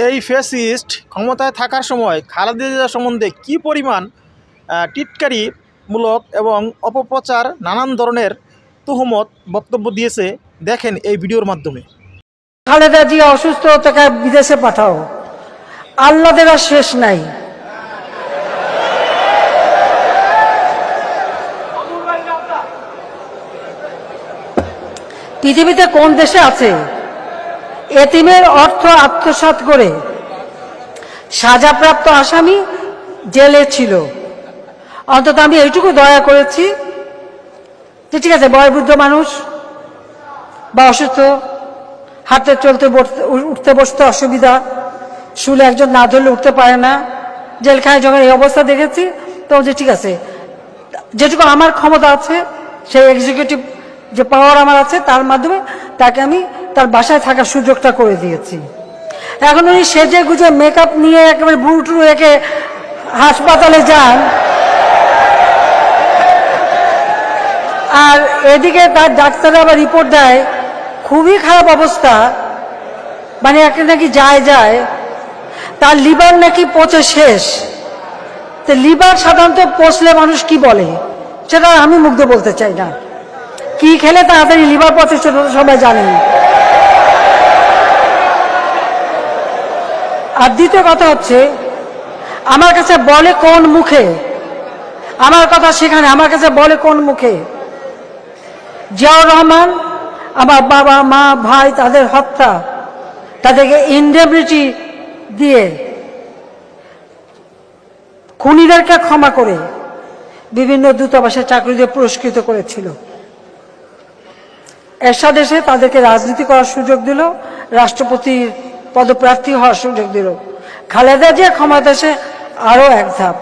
এই ফ্যাসিস্ট ক্ষমতায় থাকার সময় খালেদা জিয়া সম্বন্ধে কী পরিমাণ টিটকারিমূলক এবং অপপ্রচার নানান ধরনের তুহমত বক্তব্য দিয়েছে দেখেন এই ভিডিওর মাধ্যমে। খালেদা জিয়া অসুস্থ, তাকে বিদেশে পাঠাও, আল্লাদের আর শেষ নাই। পৃথিবীতে কোন দেশে আছে এতিমের অর্থ আত্মসাৎ করে সাজাপ্রাপ্ত আসামি জেলে ছিল? অন্তত আমি এইটুকু দয়া করেছি যে ঠিক আছে, বয়োবৃদ্ধ মানুষ বা অসুস্থ, হাঁটতে চলতে উঠতে বসতে অসুবিধা, শুলে একজন না ধরলে উঠতে পারে না, জেলখানায় যখন এই অবস্থা দেখেছি তো যে ঠিক আছে, যেটুকু আমার ক্ষমতা আছে, সেই এক্সিকিউটিভ যে পাওয়ার আমার আছে তার মাধ্যমে তাকে আমি তার বাসায় থাকার সুযোগটা করে দিয়েছি। এখন উনি সেজে গুজে মেকআপ নিয়ে একেবারে বুটু রেখে হাসপাতালে যান, আর এদিকে তার ডাক্তার আবার রিপোর্ট দেয় খুবই খারাপ অবস্থা, মানে একটা নাকি যায় তার লিভার নাকি পচে শেষ। তো লিভার সাধারণত পচলে মানুষ কি বলে সেটা আমি মুগ্ধ বলতে চাই না, কি খেলে তাড়াতাড়ি লিভার পচে সেটা তো সবাই জানেন। আর দ্বিতীয় কথা হচ্ছে, আমার কাছে বলে কোন মুখে, আমার কথা সেখানে আমার কাছে বলে কোন মুখে? জিয়াউর রহমান, আমার বাবা মা ভাই তাদের হত্যা, তাদেরকে ইনডেমনিটি দিয়ে খুনিদেরকে ক্ষমা করে বিভিন্ন দূতাবাসে চাকরি দিয়ে পুরস্কৃত করেছিল। এরশাদ এসে তাদেরকে রাজনীতি করার সুযোগ দিল, রাষ্ট্রপতির পদপ্রার্থী হওয়ার সুযোগ দিল। খালেদা জিয়া ক্ষমতা এসে আরো এক ধাপ।